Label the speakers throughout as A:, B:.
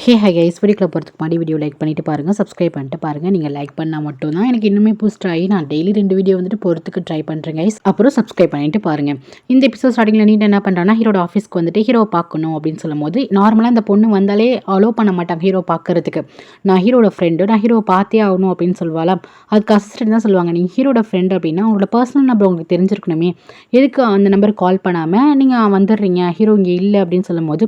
A: Hi guys, வீடியோக்குள்ள போகிறதுக்கு முன்னாடி வீடியோ லைக் பண்ணிட்டு பாருங்கள், சப்ஸ்கிரைப் பண்ணிட்டு பாருங்கள். நீங்கள் லைக் பண்ணால் மட்டும்தான் எனக்கு இன்னுமே பூஸ்ட் ஆகி நான் டெய்லி 2 வீடியோ வந்துட்டு போகிறதுக்கு ட்ரை பண்ணுறேன் கைஸ். அப்புறம் சப்ஸ்கிரைப் பண்ணிட்டு பாருங்கள். இந்த எபிசோட் ஸ்டார்டிங்கில் நீட்டு என்ன பண்ணுறான்னா, ஹீரோட ஆஃபீஸ்க்கு வந்துட்டு ஹீரோ பார்க்கணும் அப்படின்னு சொல்லும்போது, நார்மலாக இந்த பொண்ணு வந்தாலே அலோவ் பண்ண மாட்டாங்க ஹீரோ பார்க்கறதுக்கு. நான் ஹீரோட ஃப்ரெண்டு, நான் ஹீரோவை பார்த்தே ஆகணும் அப்படின்னு சொல்லுவாளா. அதுக்கு அசிஸ்டன்ட் தான் சொல்லுவாங்க, நீங்கள் ஹீரோட ஃப்ரெண்டு அப்படின்னா உங்களோட பர்சனல் நம்பர் உங்களுக்கு தெரிஞ்சிருக்கணுமே, எதுக்கு அந்த நம்பருக்கு கால் பண்ணாமல் நீங்கள் வந்துடுறீங்க, ஹீரோ இங்கே இல்லை அப்படின்னு சொல்லும்போது,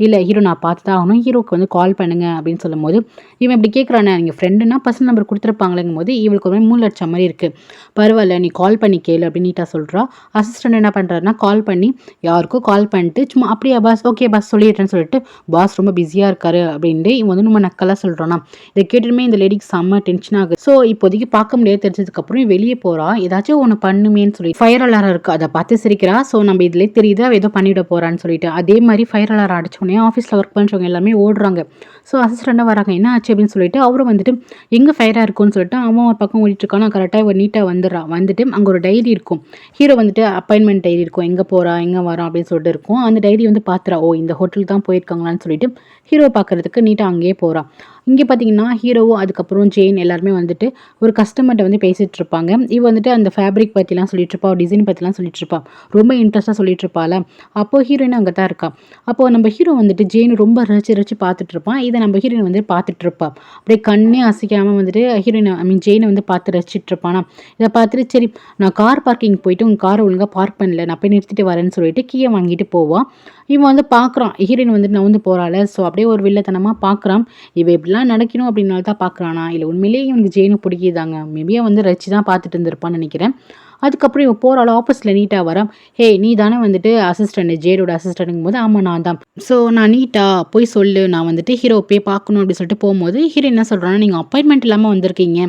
A: இல்லை ஹீரோ நான் பார்த்து தான் ஆகணும், ஹீரோக்கு வந்து கால் பண்ணுங்க அப்படின்னு சொல்லும்போது, இவன் இப்படி கேட்குறானே, நீங்கள் ஃப்ரெண்டுனா பர்சனல் நம்பர் கொடுத்துருப்பாங்களேங்கும் போது இவளுக்கு ஒரு மூணு லட்சம் மாதிரி இருக்குது. பரவாயில்ல நீ கால் பண்ணி கேளு அப்படின்னு நீட்டாக சொல்கிறா. அசிஸ்டன்ட் என்ன பண்ணுறாருன்னா, கால் பண்ணி யாருக்கோ கால் பண்ணிட்டு சும்மா அப்படியே பாஸ் ஓகே பாஸ் சொல்லிடுறேன்னு சொல்லிட்டு, பாஸ் ரொம்ப பிஸியாக இருக்காரு அப்படின்ட்டு இவன் வந்து நம்ம நக்கலாக சொல்கிறானா. இதை கேட்டுமே இந்த லேடிக்கு செம்ம டென்ஷன் ஆகுது. ஸோ இப்போதைக்கு பார்க்க முடியாது தெரிஞ்சதுக்கப்புறம் வெளியே போகிறா, ஏதாச்சும் ஒன்று பண்ணுமேன்னு சொல்லி ஃபயர் அலாரம் இருக்குது அதை பார்த்து சிரிக்கிறா. ஸோ நம்ம இதிலே தெரியுது அவள் ஏதோ பண்ணிவிட போகிறான்னு சொல்லிட்டு, அதே மாதிரி ஃபயர் அலாரம் அடிச்சோடனே ஆஃபீஸில் ஒர்க் பண்ணுறவங்க எல்லாமே ஓடுறாங்க. ஸோ அசிஸ்டண்ட்டாக வராங்க, என்ன ஆச்சு அப்படின்னு சொல்லிட்டு அவரும் வந்துட்டு எங்கே ஃபயராக இருக்கும்னு சொல்லிட்டு அவன் ஒரு பக்கம் ஓடிட்டுருக்கான். கரெக்டாக ஒரு நீட்டாக வந்துடுறான். வந்துட்டு அங்கே ஒரு டைரி இருக்கும், ஹீரோ வந்துட்டு அப்பாயின்மெண்ட் டைரி இருக்கும், எங்கே போகிறா எங்கே வரான் அப்படின்னு சொல்லிட்டு இருக்கும். அந்த டைரி வந்து பார்த்துறா, ஓ இந்த ஹோட்டலுக்கு தான் போயிருக்காங்களான்னு சொல்லிட்டு ஹீரோ பார்க்குறதுக்கு நீட்டாக அங்கேயே போகிறான். இங்கே பார்த்தீங்கன்னா ஹீரோவும் அதுக்கப்புறம் ஜெயின் எல்லாருமே வந்துட்டு ஒரு கஸ்டமர்கிட்ட வந்து பேசிகிட்டு இருப்பாங்க. இவ வந்துட்டு அந்த ஃபேப்ரிக் பற்றிலாம் சொல்லிட்டு இருப்பா, டிசைன் பற்றிலாம் சொல்லிட்டு இருப்பா, ரொம்ப இன்ட்ரெஸ்ட்டாக சொல்லிட்டு இருப்பாள். அப்போது ஹீரோயின் அங்கே தான் இருக்கா. அப்போது நம்ம ஹீரோ வந்துட்டு ஜெயின் ரொம்ப ரசிச்சு ரசிச்சு பார்த்துட்டு இருப்பான். இதை நம்ம ஹீரோயின் வந்து பார்த்துட்டு இருப்பா. அப்படியே கண்ணே அசைக்காமல் வந்துட்டு ஹீரோயின் ஜெயினை வந்து பார்த்து ரசிச்சுட்டு இருப்பானா. இதை பார்த்துட்டு சரி நான் கார் பார்க்கிங் போயிட்டு உங்கள் காரை ஒழுங்காக பார்க் பண்ணல, நான் போய் நிறுத்திட்டு வரேன்னு சொல்லிட்டு கீயை வாங்கிட்டு போவான். இவன் வந்து பார்க்குறான், ஹீரோயின் வந்துட்டு நான் வந்து போகிறாள். ஸோ அப்படியே ஒரு வில்லத்தனமாக பார்க்குறான். இவன் இப்படிலாம் நடக்கணும் அப்படின்னால தான் பார்க்குறானா, இல்லை உண்மையிலேயே இவனுக்கு ஜெயினு பிடிக்கிதாங்க, மேபியாக வந்து ரசிச்சு தான் பார்த்துட்டு இருந்திருப்பான்னு நினைக்கிறேன். அதுக்கப்புறம் இவன் போகிறாள், ஆஃபீஸில் நீட்டாக வரான். ஹே நீ தானே வந்துட்டு அசிஸ்டன்ட், ஜேரோட அசிஸ்டன்ட்டுங்கும் போது ஆமாம் நான் தான். ஸோ நான் நீட்டாக போய் சொல்லு, நான் வந்துட்டு ஹீரோ போய் பார்க்கணும் அப்படின்னு சொல்லிட்டு போகும்போது ஹீரோ என்ன சொல்கிறான்னா, நீங்கள் அப்பாயின்மெண்ட் இல்லாமல் வந்திருக்கீங்க,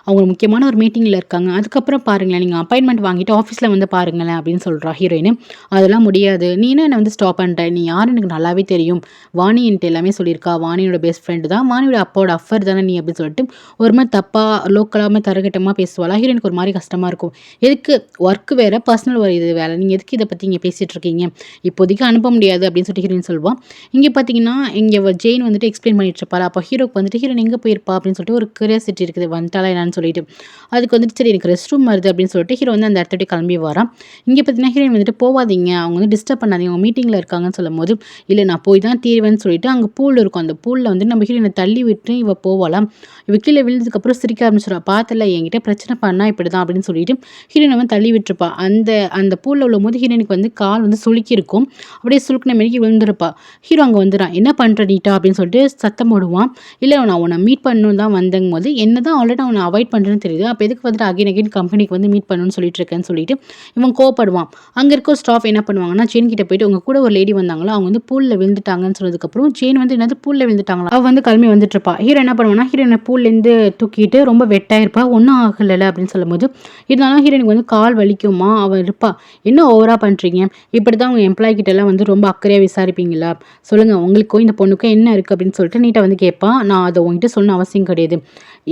A: அவங்க முக்கியமான ஒரு மீட்டிங்கில் இருக்காங்க, அதுக்கப்புறம் பாருங்களேன், நீங்கள் அப்பாயின்மெண்ட் வாங்கிட்டு ஆஃபீஸில் வந்து பாருங்களேன் அப்படின்னு சொல்கிறா ஹீரோயின். அதெல்லாம் முடியாது, நீ என்ன வந்து ஸ்டாப் பண்ணுற, நீ யார் எனக்கு நல்லாவே தெரியும், வாணி என்கிட்ட எல்லாமே சொல்லியிருக்கா, வாணியோட பெஸ்ட் ஃப்ரெண்டு தான், வாணியோட அப்போட அஃபர் தானே நீ அப்படின்னு சொல்லிட்டு ஒரு மாதிரி தப்பாக லோக்கலாக தரகட்டமாக பேசுவாளா. ஹீரோயினுக்கு ஒரு மாதிரி கஷ்டமாக இருக்கும். எதுக்கு ஒர்க் வேறு பர்சனல் ஒரு இது வேலை, நீங்கள் எதுக்கு இதை பற்றி இங்கே பேசிகிட்டு இருக்கீங்க, இப்போதைக்கு அனுப்ப முடியாது அப்படின்னு சொல்லிட்டு ஹீரோயின் சொல்லுவான். இங்கே பார்த்தீங்கன்னா இங்கே ஜெயின் வந்துட்டு எக்ஸ்பிளைன் பண்ணிட்டு இருப்பாள். அப்போ ஹீரோக்கு வந்துட்டு ஹீரோயின் எங்கே போயிருப்பா அப்படின்னு சொல்லிட்டு ஒரு கியூரியாசிட்டி இருக்குது, வந்துட்டாலா என்னன்னு சொல்லிட்டு. அதுக்கு வந்துட்டு சரி எனக்கு ரெஸ்ட் ரூம் வருது அப்படின்னு சொல்லிட்டு ஹீரோ வந்து அந்த இடத்துட்டு கிளம்பி வரான். இங்கே பார்த்தீங்கன்னா ஹீரோயின் வந்துட்டு போகாதீங்க, அவங்க வந்து டிஸ்டர்ப் பண்ணாதீங்க, அவங்க மீட்டிங்கில் இருக்காங்கன்னு சொல்லும் போது, இல்லை நான் போய் தான் தீர்வேன்னு சொல்லிட்டு அங்கே பூல் இருக்கும், அந்த பூலில் வந்து நம்ம ஹீரோயினை தள்ளி விட்டு இவ போவாளாம். இவ கீழே விழுந்ததுக்கப்புறம் சிரிக்க ஆரம்பிச்சிடுவா, பார்த்தல என்கிட்ட பிரச்சனை பண்ணா இப்படி தான் அப்படின்னு சொல்லிட்டு ஹீரோயின் வந்து தள்ளி விட்டுருப்பா. அந்த அந்த பூலில் விழும்போது ஹீரோயினுக்கு வந்து கால் வந்து சுளுக்கி இருக்கும், அப்படியே சுளுக்கின மாரிக்கு விழுந்திருப்பா. ஹீரோ அங்கே வந்துடுறான், என்ன பண்ணுற நீட்டா அப்படின்னு சொல்லிட்டு சத்தம் போடுவான். இல்லை நான் உன்னை மீட் பண்ணணும் தான் வந்தங்கும் போது, என்ன தான் ஆல்ரெடி அவனை அவாய்ட் பண்ணுறேன்னு தெரியுது, அப்போ எதுக்கு வந்துட்டு அகைன் கம்பெனிக்கு வந்து மீட் பண்ணணும்னு சொல்லிட்டு இருக்கேன்னு சொல்லிட்டு இவன் கோவப்படுவான். அங்கே இருக்க ஸ்டாஃப் என்ன பண்ணுவாங்கன்னா, ஜெயின் கிட்ட போயிட்டு உங்க கூட ஒரு லேடி வந்தாங்களா, அவங்க வந்து பூலில் விழுந்துட்டாங்கன்னு சொன்னதுக்கப்புறம் ஜெயின் வந்து என்னது பூலில் விழுந்துட்டாங்களா, அவள் வந்து கிளம்பி வந்துட்டு இருப்பா. ஹீரோ என்ன பண்ணுவான்னா, ஹீரோயினை பூல்லேருந்து தூக்கிட்டு ரொம்ப வெட்டாயிருப்பா, ஒன்றும் ஆகலை அப்படின்னு சொல்லும்போது, இருந்தாலும் ஹீரோயினுக்கு வந்து கால் வலிக்குமா, அவள் இருப்பா, என்ன ஓவராக பண்ணுறீங்க, இப்படி தான் உங்கள் எம்ப்ளாய் கிட்டலாம் வந்து ரொம்ப அக்கறையாக விசாரிப்பீங்களா, சொல்லுங்கள் உங்களுக்கும் இந்த பொண்ணுக்கும் என்ன இருக்குது அப்படின்னு சொல்லிட்டு நீட்டாக வந்து கேட்பான். நான் அதை உங்ககிட்ட சொன்ன அவசியம் கிடையாது,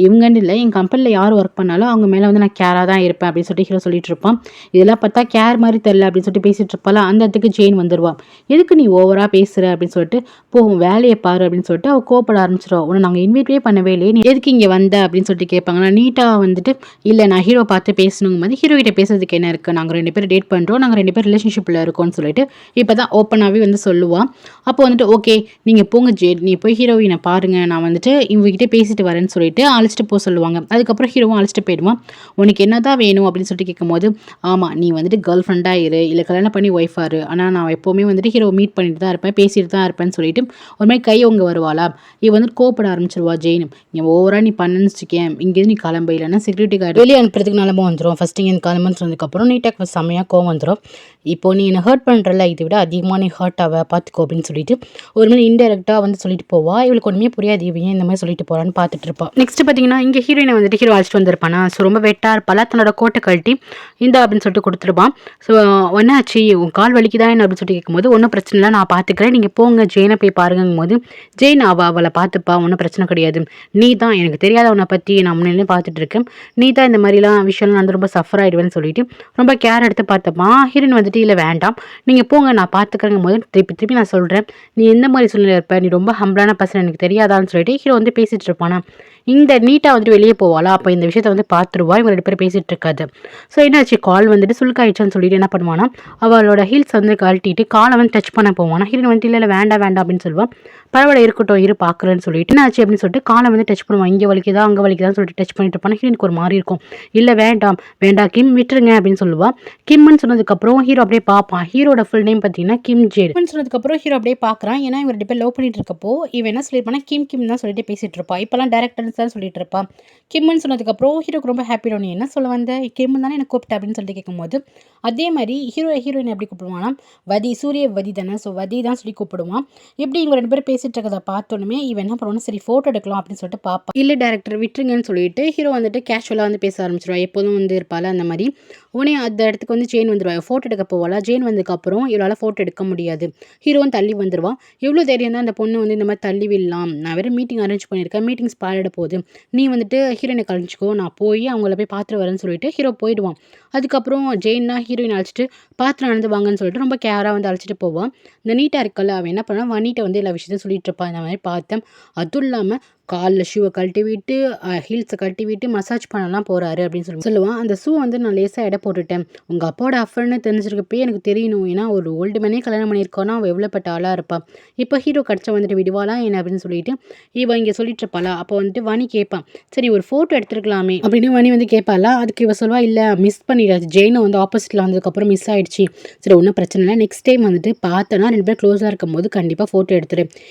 A: இவங்கன்னு இல்லை என் கம்பெனியில் யார் ஒர்க் பண்ணாலும் அவங்க மேலே வந்து நான் கேராக தான் இருப்பேன் அப்படின்னு சொல்லிட்டு ஹீரோ சொல்லிட்டு இருப்பான். இதெல்லாம் பார்த்தா கேர் மாதிரி தெரில அப்படின்னு சொல்லிட்டு பேசிகிட்டு இருப்பாள். அந்த இடத்துக்கு ஜெயின் வந்துடுவான். எதுக்கு நீ ஓவராக பேசுகிற அப்படின்னு சொல்லிட்டு, போகும் வேலையை பாரு அப்படின்னு சொல்லிட்டு அவள் கோப்பட ஆரம்பிச்சிடுவோம். உன்னை நாங்கள் இன்வைட்டே பண்ணவே இல்லையே, நீ எதுக்கு இங்கே வந்த அப்படின்னு சொல்லிட்டு கேட்பாங்க. நான் நீட்டாக வந்துட்டு இல்லை நான் ஹீரோ பார்த்து பேசணுங்கும் போது, ஹீரோ கிட்ட பேசுறதுக்கு என்ன இருக்குது, நாங்கள் 2 பேரும் டேட் பண்ணுறோம், நாங்கள் 2 பேர் ரிலேஷன்ஷிப்பில் இருக்கோம்னு சொல்லிட்டு இப்போ தான் ஓப்பனாகவே வந்து சொல்லுவான். அப்போ வந்துட்டு ஓகே நீங்கள் போங்க ஜெயின், நீ போய் ஹீரோயினை பாருங்கள், நான் வந்துட்டு இவங்ககிட்ட பேசிட்டு வரேன்னு சொல்லிட்டு அழைச்சிட்டு போக சொல்லுவாங்க. அதுக்கப்புறம் ஹீரோவும் அழைச்சிட்டு போயிடுவான். உனக்கு என்ன தான் வேணும் அப்படின்னு சொல்லிட்டு கேட்கும்போது, ஆமாம் நீ வந்துட்டு கேர்ள் ஃப்ரெண்டாக இரு, இல்லை கல்யாணம் பண்ணி ஒய்ஃபாரு, ஆனால் நான் எப்போவுமே வந்துட்டு ஹீரோவை மீட் பண்ணிட்டு தான் இருப்பேன், பேசிட்டு தான் இருப்பேன்னு சொல்லிட்டு ஒரு மாதிரி கை அவங்க வருவாளா. இவ வந்துட்டு கோப்பட ஆரம்பிச்சிருவா. ஜெயின் இங்கே ஓவராக நீ பண்ணுன்னு வச்சுக்கேன், இங்கேருந்து நீ கிளம்ப, இல்லைன்னா செக்யூரிட்டி கார்டு வெளியே அனுப்புறதுக்கு நிலம வந்துடும், ஃபஸ்ட்டு இங்கே கிளம்புன்னு சொன்னதுக்கப்புறம் நீட்டாக செம்மையாக கோவம் வந்துடும். இப்போ நீ என்னை ஹர்ட் பண்ணுறல, இதை விட அதிகமாக நீ ஹர்ட் ஆவ பார்த்துக்கோ அப்படின்னு சொல்லிட்டு ஒரு மாதிரி இன்டெரக்டாக வந்து சொல்லிட்டு போவா. இவளுக்கு ஒன்றுமே புரியாது, இவன் இந்த மாதிரி சொல்லிட்டு போகிறான்னு பார்த்துட்டு இருப்பா. நெக்ஸ்ட் பார்த்தீங்கன்னா இங்கே ஹீரோயினை வந்துட்டு ஹீரோ அழைச்சிட்டு வந்திருப்பானா. ஸோ ரொம்ப வெட்டாக இருப்பாளா, தன்னோட கோட்டை கழட்டி இந்த அப்படின்னு சொல்லிட்டு கொடுத்துருப்பான். ஸோ என்னாச்சு உன் கால் வலிக்குதா என்ன அப்படின்னு சொல்லிட்டு கேட்கும்போது, ஒன்றும் பிரச்சனை இல்லை நான் பார்த்துக்கிறேன், நீங்கள் போங்க ஜெயினை போய் பாருங்கும் போது, ஜெயின் அவளை பார்த்துப்பா, ஒன்றும் பிரச்சனை கிடையாது, நீ தான் எனக்கு தெரியாத அவனை பற்றி நான் முன்னே பார்த்துட்டு இருக்கேன், நீ தான் இந்த மாதிரிலாம் விஷயம்லாம் வந்து ரொம்ப சஃபர் ஆகிடுச்சு ஆயிடுவேன்னு சொல்லிட்டு ரொம்ப கேர் எடுத்து பார்த்தப்பா ஹீரோயின் வந்துட்டு இல்லை வேண்டாம் நீங்கள் போங்க நான் பார்த்துக்கிறேங்கும் போது திருப்பி நான் சொல்கிறேன் நீ எந்த மாதிரி சூழ்நிலை இருப்ப நீ ரொம்ப ஹம்பிளான பர்சன் எனக்கு தெரியாதான்னு சொல்லிட்டு ஹீரோ வந்து பேசிட்டு இருப்பானா இந்த நீட்டாக வந்துட்டு வெளியே போவாளா அப்போ இந்த விஷயத்த வந்து பார்த்துருவா இவங்க 2 பேரும் பேசிகிட்டு இருக்காது. ஸோ என்னாச்சு கால் வந்துட்டு சுல்காயிடுச்சான்னு சொல்லிட்டு என்ன பண்ணுவானா அவளோட ஹீல்ஸ் வந்து கழட்டிட்டு காலை வந்து டச் பண்ண போவானா ஹீரோயின் வந்துட்டு இல்லை வேண்டாம் அப்படின்னு சொல்லுவான். பரவாயில்ல இருக்கட்டும் இரு பார்க்குறேன்னு சொல்லிட்டு என்னாச்சு அப்படின்னு சொல்லிட்டு காலை வந்து டச் பண்ணுவான் இங்கே வலிக்குதா அங்கே வலிக்குதான்னு சொல்லிட்டு டச் பண்ணிட்டு இருப்பானா ஹீரோனுக்கு ஒரு மாதிரி இருக்கும். இல்லை வேண்டாம் கிம் விட்டுருங்க அப்படின்னு சொல்லுவா. கிம்னு சொன்னதுக்கப்புறம் ஹீரோ அப்படியே பார்ப்பான். ஹீரோட ஃபுல் நேம் பார்த்தீங்கன்னா கிம் ஜேட். சொன்னதுக்கப்புறம் ஹீரோ அப்படியே பார்க்குறான். ஏன்னா இவர் 2 பேர் லவ் பண்ணிட்டு இருக்கப்போ இவன் என்ன சொல்லியிருப்பானா கிம் தான் சொல்லிட்டு பேசிட்டு இருப்பா. இப்போலாம் டேரக்டர் தான் சொல்லிட்டு இருப்பா. கிம்னு சொன்னதுக்கப்புறம் ஹீரோக்கு ரொம்ப ஹாப்பியாக நீ என்ன சொல்ல வந்த கிம் தானே எனக்கு கூப்பிட்ட அப்படின்னு சொல்லிட்டு கேட்கும்போது அதே மாதிரி ஹீரோயின் எப்படி கூப்பிடுவானா சூரிய வதி தானே ஸோ வதி தான் சொல்லி கூப்பிடுவான். எப்படி இவங்க 2 பேரும் பேசிட்டு இருக்கதை பார்த்தோன்னே இவன் என்ன பண்ணுவானா சரி ஃபோட்டோ எடுக்கலாம் அப்படின்னு சொல்லிட்டு பார்ப்பான். இல்லை டேரக்டர் விட்டுருங்கன்னு சொல்லிட்டு ஹீரோ வந்துட்டு கேஷுவலாக வந்து பேச ஆரம்பிச்சிருவா. எப்போதும் வந்து இருப்பாள் அந்த மாதிரி உடனே அந்த இடத்துக்கு வந்து ஜெயின் வந்துடுவா. ஃபோட்டோ எடுக்க போவாளா ஜெயின் வந்ததுக்கப்புறம் இவளால் ஃபோட்டோ எடுக்க முடியாது. ஹீரோவும் தள்ளி வந்துடுவான். எவ்வளோ தைரியம் தான் அந்த பொண்ணு வந்து இந்த மாதிரி தள்ளி விடலாம் நான் வேறு மீட்டிங் அரேஞ்ச் பண்ணியிருக்கேன் மீட்டிங் ஸ்பாயிட போகுது நீ வந்துட்டு ஹீரோயினை கழிச்சிக்கோ நான் போய் அவங்கள போய் பார்த்துட்டு வரேன்னு சொல்லிட்டு ஹீரோ போயிடுவான். அதுக்கப்புறம் ஜெயின்னா ஹீரோயின் அழைச்சிட்டு பார்த்து நடந்து வாங்கன்னு சொல்லிட்டு ரொம்ப கேராக வந்து அழைச்சிட்டு போவான். இந்த நீட்டாக இருக்கல அவன் என்ன பண்ணால் வனிட்ட வந்து எல்லா விஷயத்தையும் சொல்லிட்டு இருப்பான். இந்த மாதிரி பார்த்தேன் அதுவும் இல்லாமல் காலில் ஷூவை கழட்டி விட்டு ஹீல்ஸை கழட்டி விட்டு மசாஜ் பண்ணலாம் போகிறாரு அப்படின்னு சொல்லுவான். அந்த ஷூ வந்து நான் லேசாக எடை போட்டுட்டேன் உங்கள் அப்பாவோட அஃபர்னு தெரிஞ்சிருக்கப்பே எனக்கு தெரியணும் ஏன்னா ஒரு ஓல்டு மேனே கல்யாணம் பண்ணியிருக்கோன்னா அவள் எவ்வளோப்பட்ட ஆளாக இருப்பாள் இப்போ ஹீரோ கிடச்ச வந்துட்டு விடுவாளா என்ன அப்படின்னு சொல்லிட்டு இவன் இங்கே சொல்லிட்டு இருப்பாளா அப்போ வந்துட்டு வனி கேட்பான் சரி ஒரு ஃபோட்டோ எடுத்துருக்கலாமே அப்படின்னு வனி வந்து கேட்பாளா அதுக்கு இவ சொல்வா இல்லை மிஸ் பண்ணிடாச்சு ஜெயினை வந்து ஆப்போசிட்டில் வந்ததுக்கப்புறம் மிஸ் ஆகிடுச்சு சரி ஒன்றும் பிரச்சனை இல்லை நெக்ஸ்ட் டைம் வந்துட்டு பார்த்தோன்னா 2 பேர் க்ளோஸாக இருக்கும் போது கண்டிப்பாக ஃபோட்டோ எடுத்துரு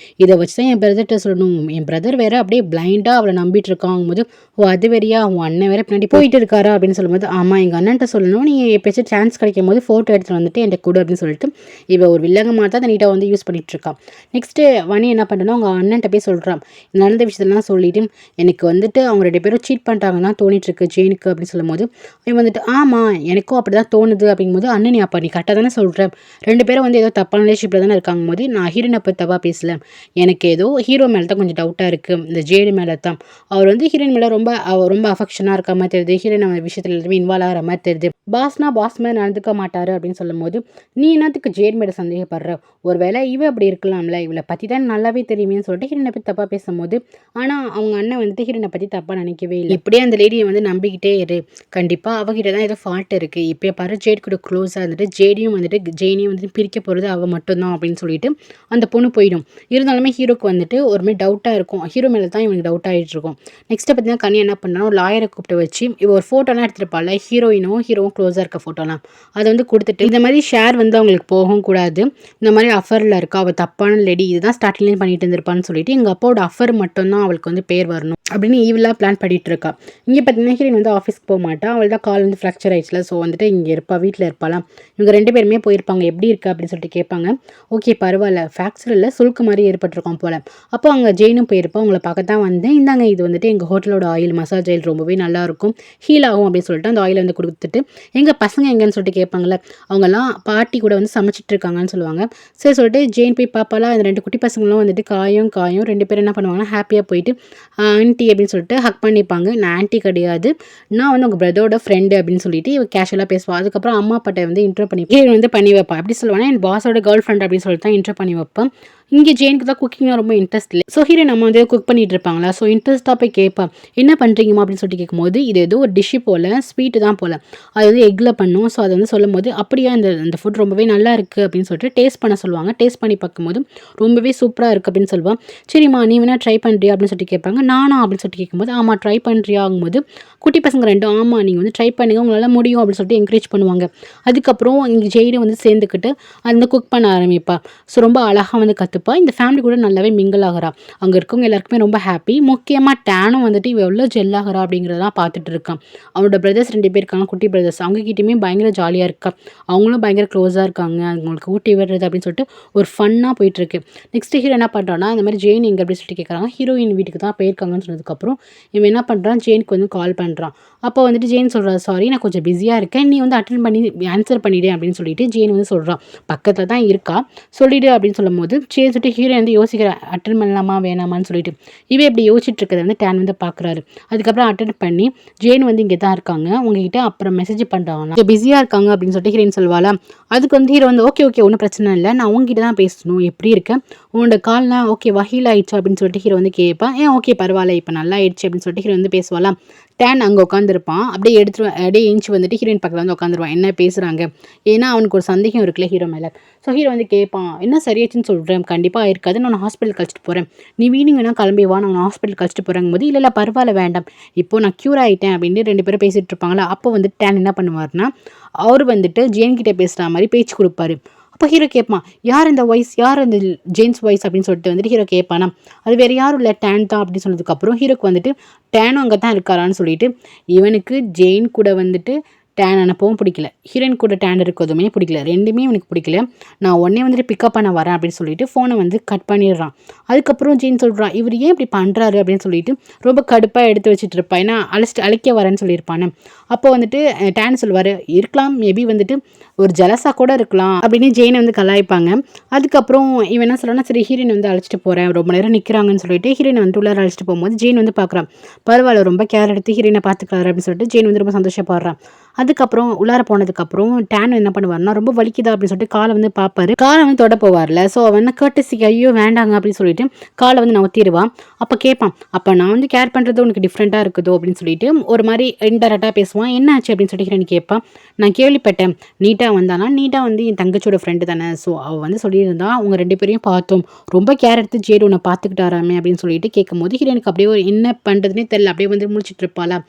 A: இதை வச்சு தான் என் பிரதர்கிட்ட சொல்லணும் என் பிரதர் வேறு அப்படியே பிளைண்டாக அவளை நம்பிட்டு இருக்காங்க போது ஓ அது வேறையா உன் அண்ணன் வேற பின்னாடி போயிட்டு இருக்காரா அப்படின்னு சொல்லும்போது ஆமாம் எங்கள் அண்ணன்ட்ட சொல்லணும் நீ எப்பயாச்சும் சான்ஸ் கிடைக்கும் போது ஃபோட்டோ எடுத்துகிட்டு வந்துட்டு என்கிட்ட கொடு அப்படின்னு சொல்லிட்டு இவ ஒரு வில்லங்க மாதிரி தான் நீட்டாக வந்து யூஸ் பண்ணிட்டு இருக்கான். நெக்ஸ்ட்டு வனி என்ன பண்ணுறா அவங்க அண்ணன்ட்ட போய் சொல்கிறான் நடந்த விஷயத்தெல்லாம் சொல்லிட்டு எனக்கு வந்துட்டு அவங்க 2 பேரும் சீட் பண்ணிட்டாங்கன்னு தான் தோணிட்டு இருக்கு ஜெயினுக்கு அப்படின்னு சொல்லும்போது அவன் வந்துட்டு ஆமாம் எனக்கும் அப்படி தான் தோணுது அப்படிங்கும்போது அண்ணன் அப்போ நீ கரெக்டாக தானே சொல்கிறேன் 2 பேரும் வந்து ஏதோ தப்பான ரிலேஷன்ஷிப்பில் தானே இருக்காங்க போது நான் ஹீரோனை பற்றி தப்பாக பேசல எனக்கு ஏதோ ஹீரோ மேலே தான் கொஞ்சம் டவுட்டாக இருக்குது இந்த ஜேடு மேலே தான் அவர் வந்து ஹீரோயின் மேலே ரொம்ப அஃபெக்ஷனாக இருக்க மாதிரி தெரியுது ஹீரோயின் நம்ம விஷயத்தில் எல்லாமே இன்வால்வ் ஆகிற மாதிரி தெரியுது பாஸ்னா பாஸ் மாதிரி நடந்துக்க மாட்டார் அப்படின்னு சொல்லும்போது நீ என்னத்துக்கு ஜேட் மேலே சந்தேகப்படுற ஒருவேளை இவ அப்படி இருக்கலாம்ல இவளை பற்றி தான் நல்லாவே தெரியுமேன்னு சொல்லிட்டு ஹீரோனை பற்றி தப்பாக பேசும்போது ஆனால் அவங்க அண்ணன் வந்துட்டு ஹீரோனை பற்றி தப்பாக நினைக்கவே இல்லை இப்படியே அந்த லேடியை வந்து நம்பிக்கிட்டே இரு கண்டிப்பாக அவகிட்ட தான் ஏதோ ஃபால்ட் இருக்குது இப்போ பாரு ஜேட் கூட க்ளோஸாக இருந்துட்டு ஜேடியும் வந்துட்டு ஜெயினியும் வந்துட்டு பிரிக்க போகிறது அவள் மட்டும்தான் அப்படின்னு சொல்லிட்டு அந்த பொண்ணு போயிடும். இருந்தாலுமே ஹீரோக்கு வந்துட்டு ஒரு மாதிரி டவுட்டாக இருக்கும் ஹீரோ மேலே தான் இவனுக்கு டவுட் ஆகிட்டு இருக்கும். நெக்ஸ்ட்டை பார்த்தீங்கன்னா கனி என்ன பண்ணா ஒரு லாயரை கூப்பிட்டு வச்சு இவ ஒரு ஃபோட்டோலாம் எடுத்துருப்பாள் ஹீரோவும் க்ளோஸாக இருக்க ஃபோட்டோலாம் அதை வந்து கொடுத்துட்டு இந்த மாதிரி ஷேர் வந்து அவங்களுக்கு போகவும் கூடாது இந்த மாதிரி அஃபரில் இருக்கா அவள் தப்பான லேடி இதுதான் ஸ்டார்டிங்லேயும் பண்ணிட்டு இருந்திருப்பான்னு சொல்லிட்டு எங்கள் அப்பாவோட அஃபர் மட்டும்தான் அவளுக்கு வந்து பேர் வரணும் அப்படின்னு ஈவிலாக பிளான் பண்ணிட்டு இருக்கா. இங்கே பார்த்தீங்கன்னா ஹீரோயின் வந்து ஆஃபீஸ்க்கு போக மாட்டா அவள் தான் கால் வந்து ஃப்ராக்சர் ஆயிடுச்சுல ஸோ வந்துட்டு இங்கே இருப்பா வீட்டில் இருப்பாளாம். இவங்க 2 பேருமே போயிருப்பாங்க எப்படி இருக்கா அப்படின்னு சொல்லிட்டு கேட்பாங்க. ஓகே பரவாயில்ல ஃப்ராக்சர் இல்லை சுழுக்கு மாதிரி ஏற்பட்டிருக்கோம் போல். அப்போ அங்கே ஜெயினும் போயிருப்பா உங்களை பார்க்க தான் வந்தேன் இந்தாங்க இது வந்துட்டு எங்கள் ஹோட்டலோட ஆயில் மசாஜ் ஆயில் ரொம்பவே நல்லாயிருக்கும் ஹீல் ஆகும் அப்படின்னு சொல்லிட்டு அந்த ஆயில் வந்து கொடுத்துட்டு எங்கள் பசங்க எங்கன்னு சொல்லிட்டு கேட்பாங்களே அவங்கெல்லாம் பாட்டி கூட வந்து சமைச்சிட்டு இருக்காங்கன்னு சொல்லுவாங்க. சரி சொல்லிட்டு ஜெயின் போய் பாப்பாலாம் அந்த 2 குட்டி பசங்களும் வந்துட்டு காயும் 2 பேரும் என்ன பண்ணுவாங்கன்னா ஹாப்பியாக போயிட்டு ஆன்ட்டி அப்படின்னு சொல்லிட்டு ஹக் பண்ணிப்பாங்க. நான் ஆன்ட்டி கிடையாது நான் வந்து உங்கள் பிரதரோட ஃப்ரெண்டு அப்படின்னு சொல்லிட்டு இவ கேஷுவலாக பேசுவாள். அதுக்கப்புறம் அம்மா அப்பாட்ட வந்து இன்ட்ரோ பண்ணி வைப்பா அப்படி சொல்லுவாங்க என் பாஸோட கேர்ள் ஃப்ரெண்ட் அப்படின்னு சொல்லிட்டு தான் இன்ட்ரோ பண்ணி வைப்பேன். இங்கே ஜெயினுக்கு தான் குக்கிங்காக ரொம்ப இன்ட்ரெஸ்ட் இல்லை ஸோ ஹீரோ நம்ம வந்து குக் பண்ணிட்டு இருப்பாங்களா ஸோ இன்ட்ரெஸ்ட்டாக போய் கேட்பேன் என்ன பண்ணுறீங்கம்மா அப்படின்னு சொல்லிட்டு கேட்கும்போது இது ஏதோ ஒரு டிஷ்ஷு போல் ஸ்வீட்டு தான் போல் அது வந்து எக்கில் பண்ணும் ஸோ அதை வந்து சொல்லும் போது அப்படியே அந்த ஃபுட் ரொம்பவே நல்லா இருக்குது அப்படின்னு சொல்லிட்டு டேஸ்ட் பண்ண சொல்லுவாங்க. டேஸ்ட் பண்ணி பார்க்கும்போது ரொம்பவே சூப்பராக இருக்குது அப்படின்னு சொல்லுவான். சரிம்மா நீ வேணா ட்ரை பண்ணுறியா அப்படின்னு சொல்லிட்டு கேட்பாங்க. நானா அப்படின்னு சொல்லிட்டு கேட்கும்போது ஆமாம் ட்ரை பண்ணுறியா ஆகும்போது குட்டி பசங்க 2 ஆமாம் நீங்கள் வந்து ட்ரை பண்ணுங்க உங்களால் முடியும் அப்படின்னு சொல்லிட்டு என்கரேஜ் பண்ணுவாங்க. அதுக்கப்புறம் இங்கே ஜெயினை வந்து சேர்ந்துக்கிட்டு அந்த குக் பண்ண ஆரம்பிப்பா. ஸோ ரொம்ப அழகாக வந்து கற்றுப்பா. இந்த ஃபேமிலி கூட நல்லாவே மிங்கிள் ஆகிறா. அங்கே இருக்கவங்க எல்லாருக்குமே ரொம்ப ஹாப்பி. முக்கியமாக டேனும் வந்துட்டு இவ எவ்வளோ ஜெல் ஆகிறா அப்படிங்கிறதான் பார்த்துட்டு இருக்கான். அவனோட பிரதர்ஸ் 2 பேர் இருக்காங்க குட்டி பிரதர்ஸ் அவங்ககிட்டயுமே பயங்கர ஜாலியாக இருக்கா. அவங்களும் பயங்கர க்ளோஸாக இருக்காங்க அவங்களுக்கு ஊட்டி விடுறது அப்படின்னு சொல்லிட்டு ஒரு ஃபன்னாக போயிட்டுருக்கு. நெக்ஸ்ட் ஹீரோ என்ன பண்ணுறான்னா இந்த மாதிரி ஜெயின் எங்கே அப்படின்னு சொல்லிட்டு கேட்குறாங்க. ஹீரோயின் வீட்டுக்கு தான் போயிருக்காங்கன்னு சொன்னதுக்கப்புறம் இவன் என்ன பண்ணுறான் ஜெயினுக்கு வந்து கால் பண்ணுறான். அப்போ வந்துட்டு ஜெயின் சொல்கிறா சாரி நான் கொஞ்சம் பிஸியாக இருக்கேன் நீ வந்து அட்டென்ட் பண்ணி ஆன்சர் பண்ணிவிடு அப்படின்னு சொல்லிட்டு ஜெயின் வந்து சொல்கிறான். பக்கத்தில் தான் இருக்கா சொல்லிவிடு அப்படின்னு சொல்லும் போது சரி ஓகேன்னு சொல்லிட்டு ஹீரோ வந்து யோசிக்கிறேன் அட்டன் பண்ணலாமா வேணாமான்னு சொல்லிட்டு. இவன் இப்படி யோசிச்சுட்டு இருக்கிறத வந்து டேன் வந்து பார்க்குறாரு. அதுக்கப்புறம் அட்டன் பண்ணி ஜேன் வந்து இங்கே தான் இருக்காங்க உங்ககிட்ட அப்புறம் மெசேஜ் பண்ணுறாங்க பிஸியாக இருக்காங்க அப்படின்னு சொல்லிட்டு ஹீரோயின் சொல்வாளா. அதுக்கு வந்து ஹீரோ வந்து ஓகே ஒன்றும் பிரச்சனை இல்லை, நான் உங்ககிட்ட தான் பேசணும், எப்படி இருக்கேன், உன்னோட கால்லாம் ஓகேவா ஹீல் ஆயிடுச்சு அப்படின்னு சொல்லிட்டு ஹீரோ வந்து கேட்பான். ஓகே பரவாயில்ல இப்போ நல்லா ஆயிடுச்சு அப்படின்னு சொல்லிட்டு ஹீரோ வந்து பேசுவாளா. டேன் அங்கே உட்காந்துருப்பான். அப்படியே அப்படியே ஏஞ்சி வந்துட்டு ஹீரோயின் பக்கத்தில் வந்து உட்காந்துருவான். என்ன பேசுகிறாங்க, ஏன்னா அவனுக்கு ஒரு சந்தேகம் இருக்குல்ல ஹீரோ மேலே. ஸோ ஹீரோ வந்து கேட்பான், என்ன சரியாச்சுன்னு சொல்கிறேன், கண்டிப்பாக இருக்காது, நான் ஹாஸ்பிட்டல் கழிச்சிட்டு போகிறேன், நீ வீணிங் வேணா கிளம்பி வா, நான் ஹாஸ்பிட்டல் கழிச்சிட்டு போகிறேங்க போது இல்லை பரவாயில்ல வேண்டாம், இப்போ நான் க்யூர் ஆகிட்டேன் அப்படின்னு 2 பேரும் பேசிகிட்டு இருப்பாங்களா. அப்போ வந்து டேன் என்ன பண்ணுவார்னா அவர் வந்துட்டு ஜேன் கிட்டே பேசுகிற மாதிரி பேச்சு கொடுப்பாரு. அப்போ ஹீரோ கேட்பான், யார் இந்த வாய்ஸ், யார் இந்த ஜேன்ஸ் வாய்ஸ் அப்படின்னு சொல்லிட்டு வந்துட்டு ஹீரோ கேட்பானா. அது வேறு யாரும் இல்லை டேன் தான் அப்படின்னு சொன்னதுக்கப்புறம் ஹீரோக்கு வந்துட்டு டேனும் அங்கே தான் இருக்காரான்னு சொல்லிட்டு இவனுக்கு ஜெயின் கூட வந்துட்டு டேன் அனுப்பவும் பிடிக்கல, ஹீரோயின் கூட டேன் இருக்கிறதுமே பிடிக்கல, ரெண்டுமே இவனுக்கு பிடிக்கல. நான் உடனே வந்துட்டு பிக்கப் பண்ண வரேன் அப்படின்னு சொல்லிட்டு ஃபோனை வந்து கட் பண்ணிடுறான். அதுக்கப்புறம் ஜெயின் சொல்கிறான், இவர் ஏன் இப்படி பண்ணுறாரு அப்படின்னு சொல்லிட்டு ரொம்ப கடுப்பாக எடுத்து வச்சுட்டு இருப்பான். ஏன்னா அழைக்க வரேன்னு சொல்லியிருப்பானே. அப்போ வந்துட்டு டேன் சொல்லுவார், இருக்கலாம் மேபி வந்துட்டு ஒரு ஜலஸாக கூட இருக்கலாம் அப்படின்னு ஜெயினை வந்து கலாய்ப்பாங்க. அதுக்கப்புறம் இவன் என்ன சொல்கிறான்னா, சரி ஹீரோயின் வந்து அழைச்சிட்டு போகிறேன், ரொம்ப நேரம் நிற்கிறாங்கன்னு சொல்லிட்டு ஹீரோயின் வந்து உள்ளார அழைச்சிட்டு போகும்போது ஜெயின் வந்து பார்க்குறான். பரவாயில்ல ரொம்ப கேர் எடுத்து ஹீரோயினை பார்த்துக்கிறாரு அப்படின்னு சொல்லிட்டு ஜெயின் வந்து ரொம்ப சந்தோஷப்படுறான். அதுக்கப்புறம் உள்ளார போனதுக்கப்புறம் டேன் என்ன பண்ணுவார்னா, ரொம்ப வலிக்குதா அப்படின்னு சொல்லிட்டு காலை வந்து பார்ப்பாரு. காலை வந்து தொட போவார்ல. ஸோ அவன் கேட்டசிக்கு ஐயோ வேண்டாங்க அப்படின்னு சொல்லிட்டு காலை வந்து நவுத்திடுவான். அப்போ கேட்பான், அப்போ நான் வந்து கேர் பண்ணுறது உனக்கு டிஃப்ரெண்ட்டாக இருக்குதோ அப்படின்னு சொல்லிட்டு ஒரு மாதிரி இன்டெரக்டாக பேசுவான். என்ன ஆச்சு அப்படின்னு சொல்லிட்டு ஹீரோயின் கேட்பான். நான் கேள்விப்பட்டேன் நீட்டாக வந்தானா, நீட்டாக வந்து என் தங்கச்சியோட ஃப்ரெண்டு தானே, ஸோ அவள் வந்து சொல்லியிருந்தா உங்கள் 2 பேரையும் பார்த்தோம், ரொம்ப கேர் எடுத்து ஜேடு உன்னை பார்த்துக்கிட்டாராமே அப்படின்னு சொல்லிட்டு கேட்கும்போது ஹீரோனுக்கு அப்படியே ஒரு என்ன பண்ணுறதுனே தெரியல, அப்படியே வந்து முடிச்சுட்டு இருப்பாளா.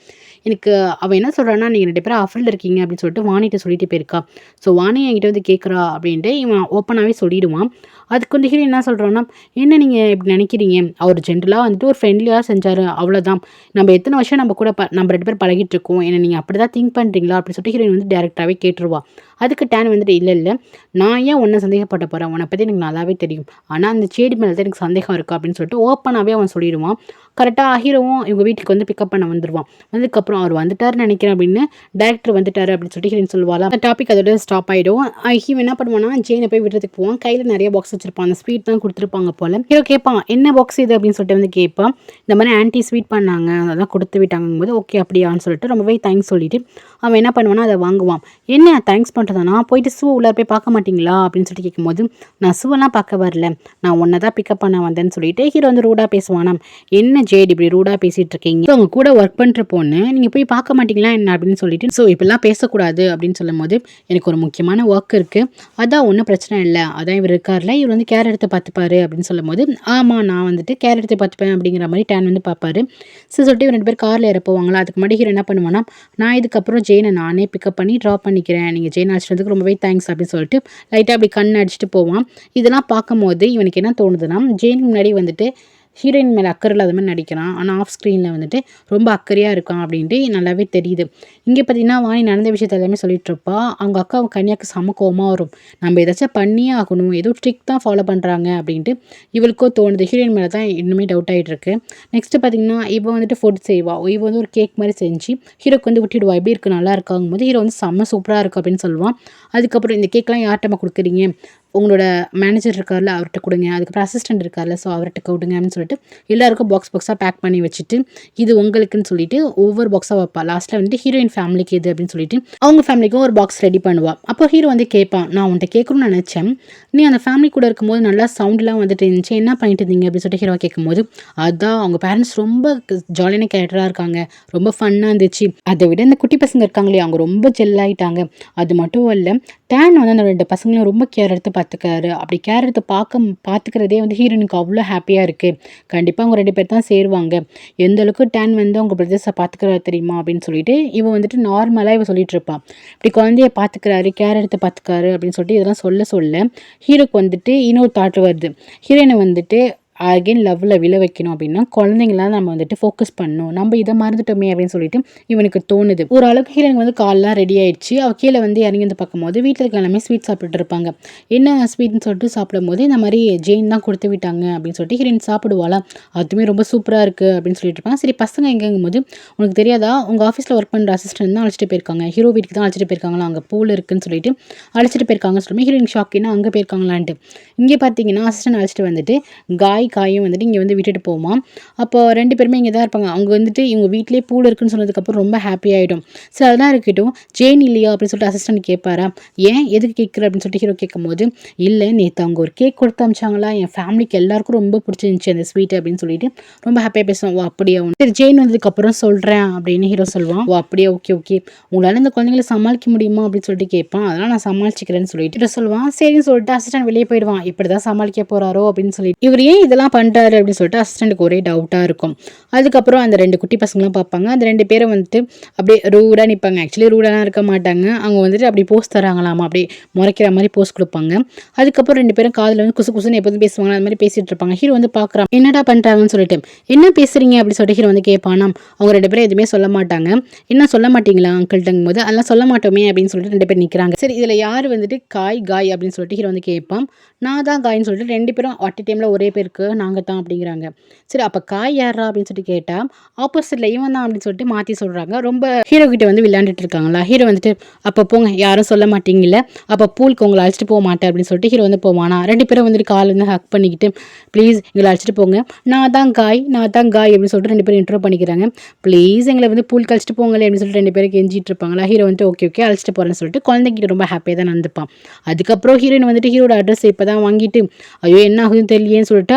A: எனக்கு அவள் என்ன சொல்கிறான்னா, நீங்கள் 2 பேரும் அஃபில் இருக்கீங்க அப்படின்னு சொல்லிட்டு வாணிகிட்ட சொல்லிட்டு போயிருக்கா. ஸோ வாணி என்கிட்ட வந்து கேட்குறா அப்படின்ட்டு இவன் ஓப்பனாகவே சொல்லிடுவான். அதுக்கு வந்து ஹீரோ என்ன சொல்கிறான்னா, என்ன நீங்கள் இப்படி நினைக்கிறீங்க, அவர் ஜென்ரலாக வந்துட்டு ஒரு ஃப்ரெண்ட்லியாக செஞ்சார் அவ்வளோதான், நம்ம எத்தனை வருஷம் நம்ம கூட நம்ம 2 பேர் பழகிட்டு இருக்கோம், என்ன நீங்கள் அப்படி தான் திங்க் பண்ணுறீங்களா அப்படின்னு சொல்லிட்டு ஹீரோயின் வந்து டேரெக்டாகவே கேட்டுருவா. அதுக்கு டேன் வந்துட்டு இல்லை நான் ஏன் உன்னை சந்தேகப்பட்ட போகிறேன், உன்னை பற்றி எனக்கு நல்லாவே தெரியும், ஆனால் அந்த செடி மேலே தான் எனக்கு சந்தேகம் இருக்குது அப்படின்னு சொல்லிட்டு ஓப்பனாகவே அவன் சொல்லிடுவான். கரெக்டாக ஹீரோவும் இவங்க வீட்டுக்கு வந்து பிக்கப் பண்ண வந்துடுவான். அதுக்கப்புறம் அவர் வந்துட்டாருன்னு நினைக்கிறேன் அப்படின்னு டேரக்டர் வந்துட்டாரு அப்படின்னு சொல்லிட்டு ஹீரோயின் சொல்லுவாள். அந்த டாபிக் அதோட ஸ்டாப் ஆகிடும். ஹீரோ என்ன பண்ணுவான்னா ஜெயினை போய் விடுறதுக்கு போவான். கையில் நிறைய பாக்ஸ் வச்சிருப்பான், அந்த ஸ்வீட் தான் கொடுத்துருப்பாங்க போல. ஹீரோ கேட்பான், என்ன பாக்ஸ் இது அப்படின்னு சொல்லிட்டு வந்து கேட்பான். இந்த மாதிரி ஆன்ட்டி ஸ்வீட் பண்ணாங்க, அதான் கொடுத்து விட்டாங்கும் போது ஓகே அப்படியான்னு சொல்லிட்டு ரொம்பவே தேங்க்ஸ் சொல்லிட்டு அவன் என்ன பண்ணுவானா அதை வாங்குவான். என்ன தேங்க்ஸ் பண்ணுறதா, நான் போயிட்டு ஷூ உள்ளார போய் பார்க்க மாட்டிங்களா அப்படின்னு சொல்லிட்டு கேட்கும்போது, நான் ஷூவெல்லாம் பார்க்க வரல, நான் ஒன்றை தான் பிக்கப் பண்ண வந்தேன்னு சொல்லிட்டு ஹீரோ வந்து ரூடாக பேசுவானா. என்ன ஜேடி இப்படி ரூடாக பேசிகிட்டு இருக்கீங்க, அவங்க கூட ஒர்க் பண்ணுற பொண்ணு நீங்கள் போய் பார்க்க மாட்டிங்களா என்ன அப்படின்னு சொல்லிட்டு, ஸோ இப்படிலாம் பேசக்கூடாது அப்படின்னு சொல்லும் போது, எனக்கு ஒரு முக்கியமான ஒர்க் இருக்குது, அதான் ஒன்றும் பிரச்சனை இல்லை, அதான் இவர் இருக்கார்ல, இவர் வந்து கேர் எடுத்து பார்த்துப்பாரு அப்படின்னு சொல்லும் போது, ஆமாம் நான் வந்துட்டு கேர் எடுத்து பார்த்துப்பேன் அப்படிங்கிற மாதிரி டேன் வந்து பார்ப்பாரு. ஸோ சொல்லிட்டு 2 பேர் காரில் ஏற போவாங்களா. அதுக்கு முன்னாடி ஹீரோ என்ன பண்ணுவானா, நான் இதுக்கப்புறம் ஜெயினை நானே பிக்கப் பண்ணி ட்ராப் பண்ணிக்கிறேன், நீங்கள் ஜெயின் அடிச்சிட்டதுக்கு ரொம்பவே தேங்க்ஸ் அப்படின்னு சொல்லிட்டு லைட்டாக அப்படி கண் அடிச்சுட்டு போவான். இதெல்லாம் பார்க்கும்போது இவனுக்கு என்ன தோணுதுன்னா, ஜெயினுக்கு முன்னாடி வந்துட்டு ஹீரோயின் மேலே அக்கறை இல்லாத மாதிரி நடிக்கிறான், ஆனால் ஆஃப் ஸ்க்ரீனில் வந்துட்டு ரொம்ப அக்கறையாக இருக்கான் அப்படின்ட்டு நல்லாவே தெரியுது. இங்கே பார்த்தீங்கன்னா வாணி நடந்த விஷயத்த எல்லாமே சொல்லிட்டு இருப்பா. அவங்க அக்கா கன்னியாவுக்கு செம கோவமாக வரும், நம்ம ஏதாச்சும் பண்ணியே ஆகணும், ஏதோ ட்ரிக் தான் ஃபாலோ பண்ணுறாங்க அப்படின்ட்டு இவளுக்கோ தோணுது. ஹீரோயின் மேலே தான் இன்னுமே டவுட் ஆகிட்டு இருக்கு. நெக்ஸ்ட்டு பார்த்தீங்கன்னா இப்போ வந்துட்டு ஃபுட் செய்வா. இவ வந்து ஒரு கேக் மாதிரி செஞ்சு ஹீரோக்கு வந்து விட்டுடுவா. எப்படி இருக்குது நல்லா இருக்காங்கும் போது ஹீரோ வந்து செம்ம சூப்பராக இருக்குது அப்படின்னு சொல்லுவான். அதுக்கப்புறம் இந்த கேக்லாம் யார்கிட்டமா கொடுக்குறீங்க, உங்களோட மேனேஜர் இருக்கார்ல அவர்கிட்ட கொடுங்க, அதுக்கப்புறம் அசிஸ்டன்ட் இருக்கார்ல ஸோ அவர்கிட்ட கொடுங்க அப்படின்னு சொல்லிட்டு எல்லாருக்கும் பாக்ஸாக பேக் பண்ணி வச்சுட்டு இது உங்களுக்குன்னு சொல்லிட்டு ஒவ்வொரு பாக்ஸாக வைப்பா. லாஸ்ட்டில் வந்துட்டு ஹீரோயின் ஃபேமிலிக்கு இது அப்படின்னு சொல்லிட்டு அவங்க ஃபேமிலிக்கும் ஒரு பாக்ஸ் ரெடி பண்ணுவாள். அப்போ ஹீரோ வந்து கேட்பான், நான் உன்ட்ட கேட்கணும்னு நினச்சேன், நீ அந்த ஃபேமிலி கூட இருக்கும்போது நல்லா சவுண்ட்லாம் வந்துட்டு இருந்துச்சு, என்ன பண்ணிட்டு இருந்தீங்க அப்படின்னு சொல்லிட்டு ஹீரோ கேட்கும்போது, அதான் அவங்க பேரண்ட்ஸ் ரொம்ப ஜாலியான கேரக்டராக இருக்காங்க, ரொம்ப ஃபன்னாக இருந்துச்சு, அதை விட இந்த குட்டி பசங்க இருக்காங்களே அவங்க ரொம்ப ஜெல்லாயிட்டாங்க, அது மட்டும் இல்லை டேன் வந்து அந்த 2 பசங்களையும் ரொம்ப கேர் எடுத்து பார்த்துக்காரு, அப்படி கேர் எடுத்து பார்த்துக்கிறதே வந்து ஹீரோனுக்கு அவ்வளோ ஹாப்பியாக இருக்குது, கண்டிப்பாக அவங்க 2 பேர் தான் சேருவாங்க, எந்த அளவுக்கு டேன் வந்து அவங்க பிரதர்ஸை பார்த்துக்கிறாரு தெரியுமா அப்படின்னு சொல்லிட்டு இவன் வந்துட்டு நார்மலாக இவன் சொல்லிட்டு இருப்பான். இப்படி குழந்தைய பார்த்துக்கிறாரு கேர் எடுத்து பார்த்துக்காரு அப்படின்னு சொல்லிட்டு இதெல்லாம் சொல்ல ஹீரோக்கு வந்துட்டு இன்னொரு தாட் வருது. ஹீரோயினை வந்துட்டு அகைன் லவ்வில் விழ வைக்கணும் அப்படின்னா குழந்தைங்களாம் நம்ம வந்துட்டு ஃபோக்கஸ் பண்ணணும். நம்ம இதை மறந்துட்டோமே அப்படின்னு சொல்லிட்டு இவனுக்கு தோணுது. ஒரு அளவுக்கு ஹீரோயின் வந்து கால்லாம் ரெடி ஆயிடுச்சு. அவள் கீழே வந்து இறங்கி வந்து பார்க்கும்போது வீட்டில் இருக்க எல்லாமே ஸ்வீட் சாப்பிட்டுட்டு இருப்பாங்க. என்ன ஸ்வீட்னு சொல்லிட்டு சாப்பிடும்போது இந்த மாதிரி ஜெயின் தான் கொடுத்து விட்டாங்க அப்படின்னு சொல்லிட்டு ஹீரோயின் சாப்பிடுவாளா, அதுவுமே ரொம்ப சூப்பராக இருக்குது அப்படின்னு சொல்லிட்டு இருப்பாங்க. சரி பசங்க எங்கேங்கும் போது, உனக்கு தெரியாதா உங்கள் ஆஃபீஸில் ஒர்க் பண்ணுற அசிஸ்டன்ட் தான் அழைச்சிட்டு போயிருக்காங்க, ஹீரோ வீட்டுக்கு தான் அழைச்சிட்டு போயிருக்காங்களா, அங்கே பூல் இருக்குன்னு சொல்லிட்டு அழைச்சிட்டு போயிருக்காங்கன்னு சொல்லும்போது ஹீரோயின் ஷாக், என்ன அங்கே போயிருக்காங்களான்ட்டு. இங்கே பார்த்தீங்கன்னா அசிஸ்டன்ட் அழைச்சிட்டு வந்துட்டு காயும் வந்துட்டு இங்கே வந்து விட்டுட்டு போமா. அப்போ 2 பேருமே இங்கே தான் இருப்பாங்க. அவங்க வந்துட்டு இவங்க வீட்டிலே பூல் இருக்குன்னு சொன்னதுக்கப்புறம் ரொம்ப ஹாப்பி ஆகிடும். சரி அதெல்லாம் இருக்கட்டும், ஜெயின் இல்லையா அப்படின்னு சொல்லிட்டு அசிஸ்டன்ட் கேட்பாரா. ஏன் எதுக்கு கேட்குற அப்படின்னு சொல்லிட்டு ஹீரோ கேட்கும்போது, இல்லை நேற்று அவங்க ஒரு கேக் கொடுத்து அமிச்சாங்களா, என் ஃபேமிலிக்கு எல்லாருக்கும் ரொம்ப பிடிச்சிருந்துச்சி அந்த ஸ்வீட் அப்படின்னு சொல்லிட்டு ரொம்ப ஹாப்பியாக பேசுவான். ஓ அப்படியே சரி ஜெயின் வந்ததுக்கப்புறம் சொல்கிறேன் அப்படின்னு ஹீரோ சொல்லுவான். ஓ அப்படியே ஓகே ஓகே, உங்களால் இந்த குழந்தைங்களை சமாளிக்க முடியுமா அப்படின்னு சொல்லிட்டு கேட்பான். அதெல்லாம் நான் சமாளிச்சிக்கிறேன்னு சொல்லிட்டு ஹீரோ சொல்லுவான். சரின்னு சொல்லிட்டு அசிஸ்டன்ட் வெளியே போயிடுவான். இப்படி தான் சமாளிக்க போகிறாரோ அப்படின்னு சொல்லிட்டு இவர் ஏன் இதெல்லாம் பண்ணுறாரு அப்படின்னு சொல்லிட்டு அசிஸ்டண்ட்டுக்கு ஒரே டவுட்டாக இருக்கும். அதுக்கப்புறம் அந்த 2 குட்டி பசங்களாம் பார்ப்பாங்க. அந்த 2 பேரும் வந்துட்டு அப்படியே ரூடாக நிற்பாங்க. ஆக்சுவலி ரூடாலாம் இருக்க மாட்டாங்க. அவங்க வந்துட்டு அப்படி போஸ் தராங்களாமா, அப்படியே முறைக்கிற மாதிரி போஸ் கொடுப்பாங்க. அதுக்கப்புறம் 2 பேரும் காதில் வந்து குசு குசுன்னு எப்போதும் பேசுவாங்க, அந்த மாதிரி பேசிட்டு இருப்பாங்க. ஹீரோ வந்து பார்க்குறான், என்னடா பண்ணுறாங்கன்னு சொல்லிட்டு. என்ன பேசுறீங்க அப்படின்னு சொல்லிட்டு ஹீரோ வந்து கேட்பானா. அவங்க 2 பேரும் எதுவுமே சொல்ல மாட்டாங்க. என்ன சொல்ல மாட்டீங்களா அங்கிள்ட்டுங்கும் போது, அதெல்லாம் சொல்ல மாட்டோமே அப்படின்னு சொல்லிட்டு 2 பேர் நிற்கிறாங்க. சரி இதில் யார் வந்துட்டு காய் அப்படின்னு சொல்லிட்டு ஹீரோ வந்து கேட்பான். நான் தான் காயின்னு சொல்லிட்டு 2 பேரும் அட் டைமில் ஒரே பேருக்கு நாங்கள் தான் அப்படிங்கிறாங்க. சரி அப்போ காய் யாரா அப்படின்னு சொல்லிட்டு கேட்டால் ஆப்போசிட்டில் இவன் தான் அப்படின்னு சொல்லிட்டு மாற்றி சொல்கிறாங்க. ரொம்ப ஹீரோ கிட்ட வந்து விளையாண்டுட்டு இருக்காங்களா. ஹீரோ வந்துட்டு அப்போ போங்க யாரும் சொல்ல மாட்டீங்கல்ல, அப்போ பூலுக்கு உங்களை அழைச்சிட்டு போக மாட்டேன் அப்படின்னு சொல்லிட்டு ஹீரோ வந்து போவானா. 2 பேரும் வந்துட்டு கால் வந்து ஹக் பண்ணிக்கிட்டு, ப்ளீஸ் எங்களை அழைச்சிட்டு போங்க, நான் தான் காய் அப்படின்னு சொல்லிட்டு 2 பேரும் இன்ட்ரோ பண்ணிக்கிறாங்க. ப்ளீஸ் எங்களை வந்து பூல் கழிச்சிட்டு போங்களே அப்படின்னு சொல்லிட்டு 2 பேரும் கெஞ்சிட்டு இருப்பாங்களா. ஹீரோ வந்துட்டு ஓகே ஓகே அழைச்சிட்டு போகிறேன்னு சொல்லிட்டு குழந்தைகிட்ட ரொம்ப ஹாப்பியாக தான் நடந்துப்பான். அதுக்கப்புறம் ஹீரோயின் வந்துட்டு ஹீரோட அட்ரஸ் இப்போ தான் வாங்கிட்டு ஐயோ என்ன ஆகுதுன்னு தெரியலேன்னு சொல்லிட்டு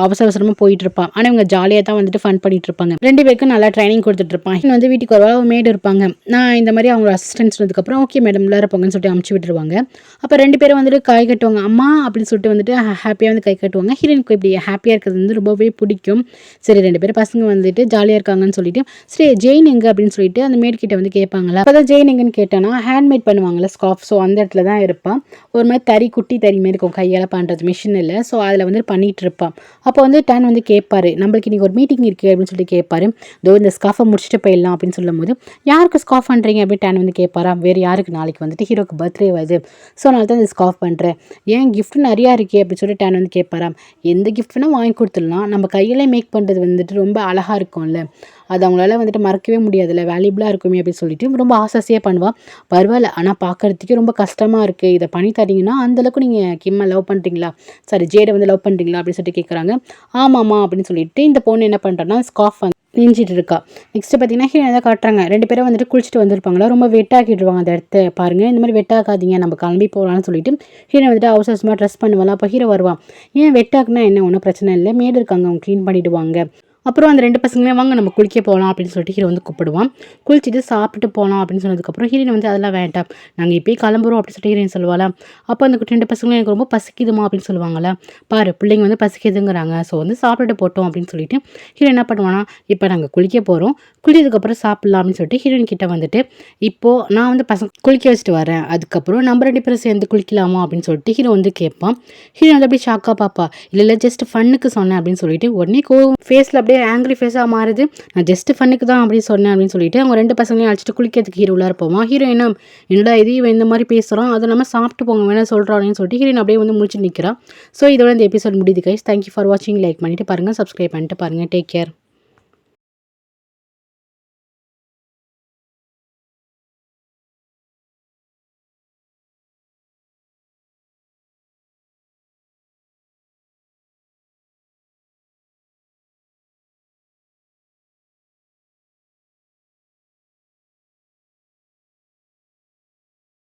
A: அவசரமாக போயிட்டு இருப்பான். ஆனால் இவங்க ஜாலியாக தான் வந்துட்டு ஃபன் பண்ணிட்டு இருப்பாங்க. 2 பேருக்கும் நல்லா ட்ரைனிங் கொடுத்துட்டு இருப்பான். வந்து வீட்டுக்கு ஒரு மேடு இருப்பாங்க. நான் இந்த மாதிரி அவங்க அசிஸ்டன்ட் சொன்னதுக்கப்புறம் ஓகே மேடம் உள்ளார போங்கன்னு சொல்லிட்டு அமுச்சு விட்டுருவாங்க. அப்போ 2 பேரும் வந்துட்டு கை கட்டுவாங்க, அம்மா அப்படின்னு சொல்லிட்டு வந்துட்டு ஹாப்பியாக வந்து கை கட்டுவாங்க. ஹீரோயினுக்கு இப்படி ஹாப்பியாக இருக்கிறது வந்து ரொம்பவே பிடிக்கும். சரி 2 பேரும் பசங்க வந்துட்டு ஜாலியாக இருக்காங்கன்னு சொல்லிட்டு சரி ஜெயின் எங்கே அப்படின்னு சொல்லிட்டு அந்த மேட் கிட்ட வந்து கேட்பாங்களா. அப்போ தான் ஜெயின் எங்கன்னு கேட்டேன்னா ஹேண்ட்மேட் பண்ணுவாங்கல்ல ஸ்கார்ஃப், ஸோ அந்த இடத்துல தான் இருப்பான். ஒரு மாதிரி குட்டி தறி மாரி இருக்கும், கையால் பண்ணுறது, மிஷின் இல்லை. ஸோ அதில் வந்து பண்ணிகிட்டு இருப்பான். அப்போ வந்து டான் வந்து கேட்பாரு, நம்மளுக்கு இன்றைக்கி ஒரு மீட்டிங் இருக்குது அப்படின்னு சொல்லிட்டு கேட்பாரு. இதோ இந்த ஸ்கார்ஃபை முடிச்சுட்டு போயிடலாம் அப்படின்னு சொல்லும் போது, யாருக்கு ஸ்கார்ஃப் பண்ணுறீங்க அப்படின்னு டான் வந்து கேட்பாரா. வேறு யாருக்கு, நாளைக்கு வந்துட்டு ஹீரோக்கு பர்த்டே வருது, ஸோ அதனால தான் இந்த ஸ்கார்ஃப் பண்ணுறேன், ஏன் கிஃப்ட் நிறையா இருக்கே அப்படின்னு சொல்லிட்டு டான் வந்து கேட்பாரா. எந்த கிஃப்ட்னா வாங்கி கொடுத்துடலாம், நம்ம கையிலே மேக் பண்ணுறது வந்துட்டு ரொம்ப அழகாக இருக்கும்ல, அது அவங்களால வந்துட்டு மறக்கவே முடியாதுல்ல, வேல்யூபிளாக இருக்குமே அப்படின்னு சொல்லிட்டு ரொம்ப ஆசையாக பண்ணுவாள். பரவாயில்ல, ஆனால் பார்க்குறதுக்கே ரொம்ப கஷ்டமாக இருக்குது, இதை பண்ணி தரீங்கன்னா அந்தளவுக்கு நீங்கள் கிம்மை லவ் பண்ணுறீங்களா, சாரி ஜேடை வந்து லவ் பண்ணுறீங்களா அப்படின்னு சொல்லிட்டு கேட்குறாங்க. ஆமாம்மா அப்படின்னு சொல்லிட்டு இந்த பொண்ணு என்ன பண்ணுறான்னா ஸ்கார்ஃப் வந்து நெஞ்சிட்டு இருக்கா. நெக்ஸ்ட்டு பார்த்தீங்கன்னா ஹீரோ எதாவது காட்டுறாங்க. 2 பேரும் வந்துட்டு குளிச்சுட்டு வந்திருப்பாங்களா, ரொம்ப வெட்டாக்கிடுவாங்க அந்த இடத்த பாருங்கள். இந்த மாதிரி வெட்டாக்காதீங்க, நம்ம கிளம்பி போகலான்னு சொல்லிட்டு ஹீரோ வந்துட்டு அவசரமாக ட்ரெஸ் பண்ணுவாள். அப்போ ஹீரோ வருவான். ஏன் வெட்டாக்குனா என்ன, ஒன்றும் பிரச்சனை இல்லை, மேடு இருக்காங்க அவங்க க்ளீன் பண்ணிவிடுவாங்க. அப்புறம் அந்த 2 பசங்களே வாங்க நம்ம குளிக்க போகலாம் அப்படின்னு சொல்லிட்டு ஹீரோ வந்து கூப்பிடுவான். குளிச்சுட்டு சாப்பிட்டு போகலாம் அப்படின்னு சொன்னதுக்கப்புறம் ஹீரோயின் வந்து அதெல்லாம் வேண்டாம், நாங்கள் இப்போயே கிளம்புறோம் அப்படின்னு சொல்லிட்டு ஹீரோயின் சொல்லுவாளா. அப்போ அந்த 2 பசங்களும் எனக்கு ரொம்ப பசிக்குதுமா அப்படின்னு சொல்லுவாங்களா. பாரு பிள்ளைங்க வந்து பசிக்குதுங்கிறாங்க, ஸோ வந்து சாப்பிட்டுட்டு போட்டோம் அப்படின்னு சொல்லிட்டு ஹீரோ என்ன பண்ணுவானா, இப்போ நாங்கள் குளிக்க போகிறோம், குளிச்சதுக்கப்புறம் சாப்பிட்லாம் அப்படின்னு சொல்லிட்டு ஹீரோயின் கிட்ட வந்துட்டு இப்போது நான் வந்து பசங்க குளிக்க வச்சுட்டு வரேன், அதுக்கப்புறம் நம்ம 2 பேரும் சேர்ந்து குளிக்கலாமா அப்படின்னு சொல்லிட்டு ஹீரோ வந்து கேட்பான். ஹீரோ வந்து அப்படியே ஷாக்காக பாப்பா. இல்லை ஜஸ்ட் ஃபன்னுக்கு சொன்னேன் அப்படின்னு சொல்லிட்டு உடனே ஃபேஸில் அப்படியே ஆங்கிரி ஃபேஸாக மாறுது. நான் ஜஸ்ட் ஃபன்னுக்கு தான் அப்படின்னு சொன்னேன் அப்படின்னு சொல்லிட்டு அவங்க 2 பசங்களையும் அழைச்சிட்டு குளிக்கிறதுக்கு ஹீரோ உள்ளார போவான். ஹீரோ என்னடா இது இவன் இந்த மாதிரி பேசுகிறான், அதை நம்ம சாப்பிட்டு போங்க வேணா சொல்கிறான்னு சொல்லிட்டு ஹீரோயின் அப்படியே வந்து முடிச்சு நிற்கிறான். ஸோ இதோட இந்த எபிசோட் முடியுது கைஸ். தேங்க்யூ ஃபார் வாட்சிங். லைக் பண்ணிட்டு பாருங்கள், சப்ஸ்கிரைப் பண்ணிட்டு பாருங்கள். Take care.